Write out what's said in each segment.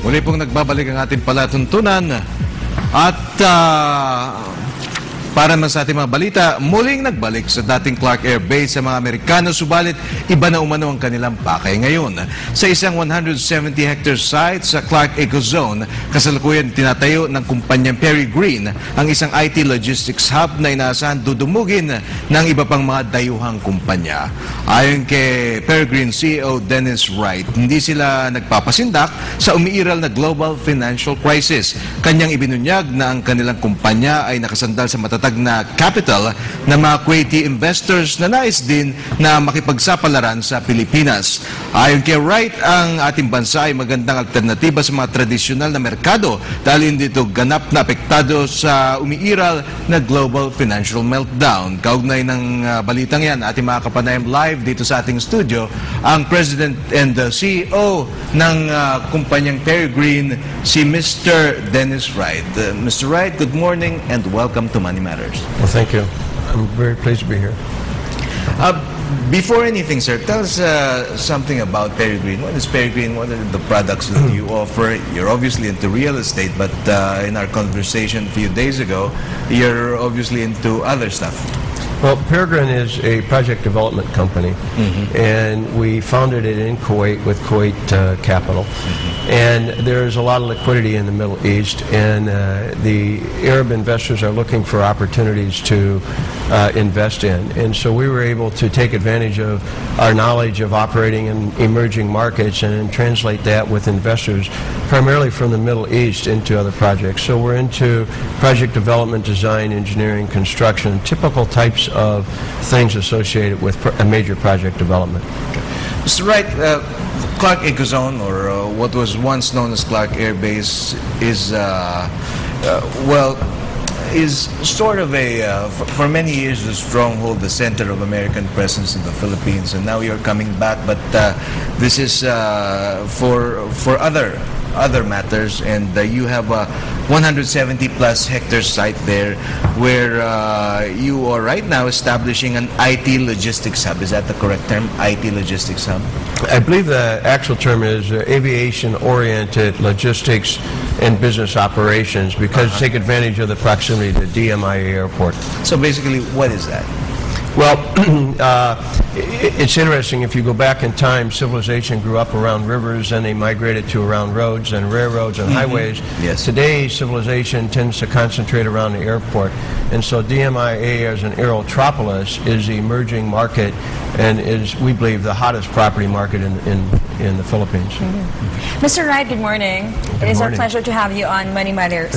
Muli pong nagbabalik ang ating palatuntunan at para naman sa ating mga balita, muling nagbalik sa dating Clark Air Base sa mga Amerikano, subalit iba na umano ang kanilang pakay ngayon. Sa isang 170-hectare site sa Clark Eco Zone, kasalukuyan tinatayo ng kumpanyang Peregrine ang isang IT logistics hub na inaasahan dudumugin ng iba pang mga dayuhang kumpanya. Ayon kay Peregrine CEO Dennis Wright, hindi sila nagpapasindak sa umiiral na global financial crisis. Kanyang ibinunyag na ang kanilang kumpanya ay nakasandal sa matatag na capital ng mga Kuwaiti investors na nais din na makipagsapalaran sa Pilipinas. Ayon kay Wright, ang ating bansa ay magandang alternatiba sa mga tradisyonal na merkado dahil hindi ito ganap na apektado sa umiiral na global financial meltdown. Kaugnay ng balitang yan, ating mga kapanayam live dito sa ating studio, ang President and CEO ng kumpanyang Peregrine, si Mr. Dennis Wright. Mr. Wright, good morning and welcome to Money Matters. Well, thank you. I'm very pleased to be here. Before anything, sir, tell us something about Peregrine. What is Peregrine? What are the products that you offer? You're obviously into real estate, but in our conversation a few days ago, you're obviously into other stuff. Well, Peregrine is a project development company, and we founded it in Kuwait with Kuwait Capital. And there's a lot of liquidity in the Middle East, and the Arab investors are looking for opportunities to invest in. And so we were able to take advantage of our knowledge of operating in emerging markets and translate that with investors primarily from the Middle East into other projects. So we're into project development, design, engineering, construction, typical types of things associated with a major project development. Mr. Wright, Clark Eco Zone, or what was once known as Clark Air Base, is is sort of a, for many years, the stronghold, the center of American presence in the Philippines, and now you're coming back, but this is for other matters, and you have a 170-plus hectare site there where you are right now establishing an IT logistics hub. Is that the correct term, IT logistics hub? I believe the actual term is aviation-oriented logistics and business operations, because take advantage of the proximity to DMIA Airport. So basically, what is that? Well, it's interesting. If you go back in time, civilization grew up around rivers, and they migrated to around roads and railroads and highways. Yes. Today, civilization tends to concentrate around the airport. And so DMIA as an aerotropolis is the emerging market and is, we believe, the hottest property market in the Philippines. Mr. Wright, good morning. It is our pleasure to have you on Money Matters.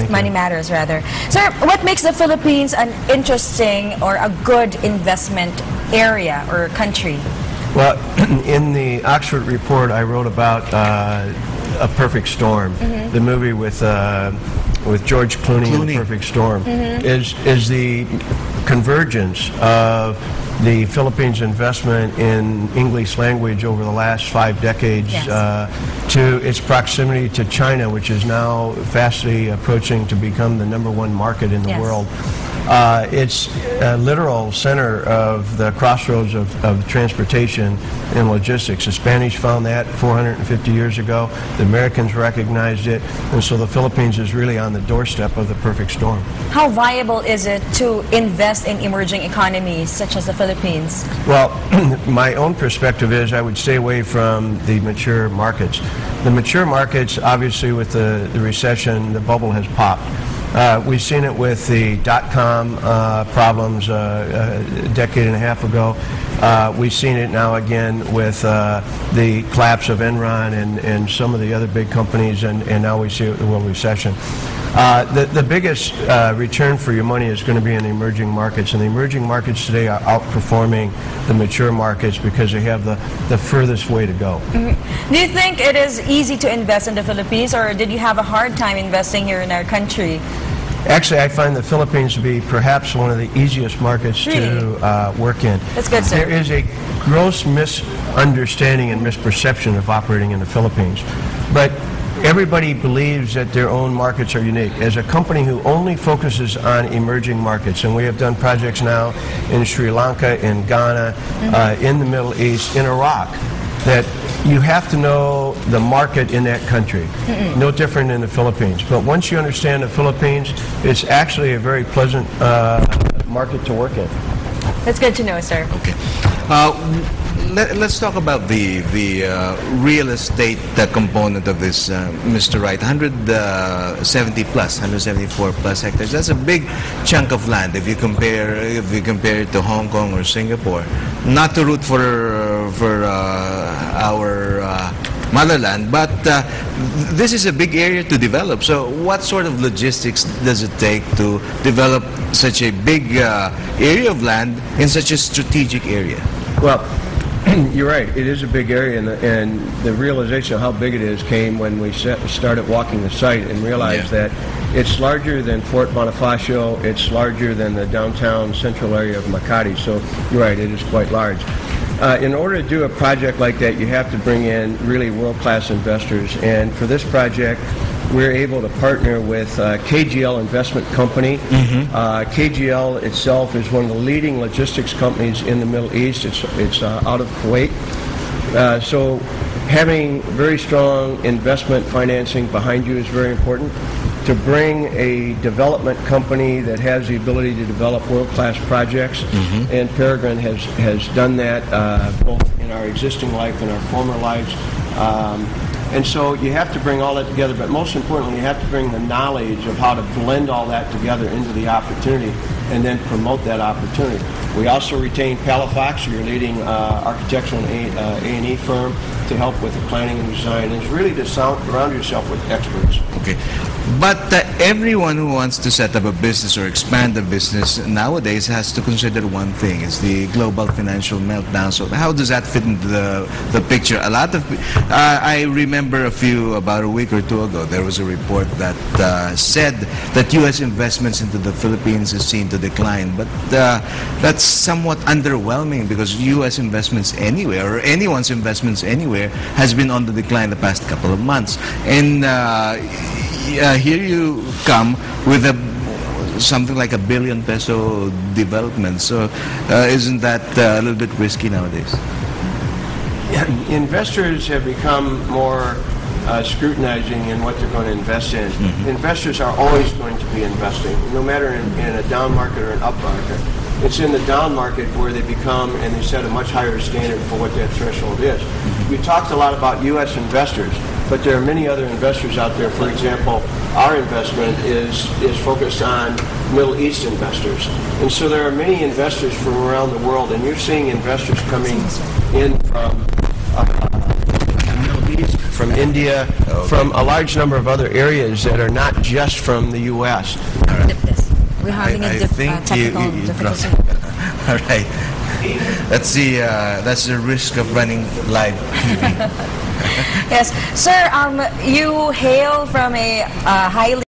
Sir, what makes the Philippines an interesting or a good investment area or country? Well, in the Oxford report, I wrote about A Perfect Storm, the movie with George Clooney. The Perfect Storm is the convergence of the Philippines' investment in English language over the last 5 decades to its proximity to China, which is now fastly approaching to become the #1 market in the world. It's a literal center of the crossroads of transportation and logistics. The Spanish found that 450 years ago. The Americans recognized it. And so the Philippines is really on the doorstep of the perfect storm. How viable is it to invest in emerging economies such as the Philippines? Well, my own perspective is I would stay away from the mature markets. The mature markets, obviously with the recession, the bubble has popped. We've seen it with the dot-com problems a decade and a half ago. We've seen it now again with the collapse of Enron and some of the other big companies, and now we see it with the world recession. The biggest return for your money is going to be in the emerging markets, and the emerging markets today are outperforming the mature markets because they have the furthest way to go. Do you think it is easy to invest in the Philippines, or did you have a hard time investing here in our country? Actually, I find the Philippines to be perhaps one of the easiest markets to work in. That's good, sir. There is a gross misunderstanding and misperception of operating in the Philippines. But everybody believes that their own markets are unique. As a company who only focuses on emerging markets, and we have done projects now in Sri Lanka, in Ghana, in the Middle East, in Iraq, that you have to know the market in that country. No different in the Philippines. But once you understand the Philippines, it's actually a very pleasant market to work in. That's good to know, sir. Okay. Let's talk about the real estate component of this, Mr. Wright. 174 plus hectares. That's a big chunk of land if you compare it to Hong Kong or Singapore. Not to root for our motherland, but this is a big area to develop. So what sort of logistics does it take to develop such a big area of land in such a strategic area? Well, you're right. It is a big area, and the realization of how big it is came when we started walking the site and realized that it's larger than Fort Bonifacio. It's larger than the downtown central area of Makati. So you're right. It is quite large. In order to do a project like that, you have to bring in really world-class investors. And for this project, we're able to partner with KGL Investment Company. KGL itself is one of the leading logistics companies in the Middle East. It's out of Kuwait. So having very strong investment financing behind you is very important. To bring a development company that has the ability to develop world-class projects, and Peregrine has done that both in our existing life and our former lives. And so you have to bring all that together, but most importantly, you have to bring the knowledge of how to blend all that together into the opportunity and then promote that opportunity. We also retain Palafox, your leading architectural and A&E firm, to help with the planning and design. And it's really to surround yourself with experts. Okay. But everyone who wants to set up a business or expand a business nowadays has to consider one thing. It's the global financial meltdown. So how does that fit into the picture? A lot of... I remember about a week or two ago, there was a report that said that U.S. investments into the Philippines is seen to decline. But that's somewhat underwhelming because U.S. investments anywhere, or anyone's investments anywhere, has been on the decline the past couple of months. And here you come with something like ₱1 billion development. So isn't that a little bit risky nowadays? Investors have become more scrutinizing in what they're going to invest in. Investors are always going to be investing, no matter in a down market or an up market. It's in the down market where they become, and they set a much higher standard for what that threshold is. We talked a lot about U.S. investors, but there are many other investors out there. For example, our investment is focused on Middle East investors. And so there are many investors from around the world, and you're seeing investors coming in from the Middle East, from India, from a large number of other areas that are not just from the U.S. We're having a technical difficulty. All right. That's the risk of running live TV. Yes. Sir, you hail from a highly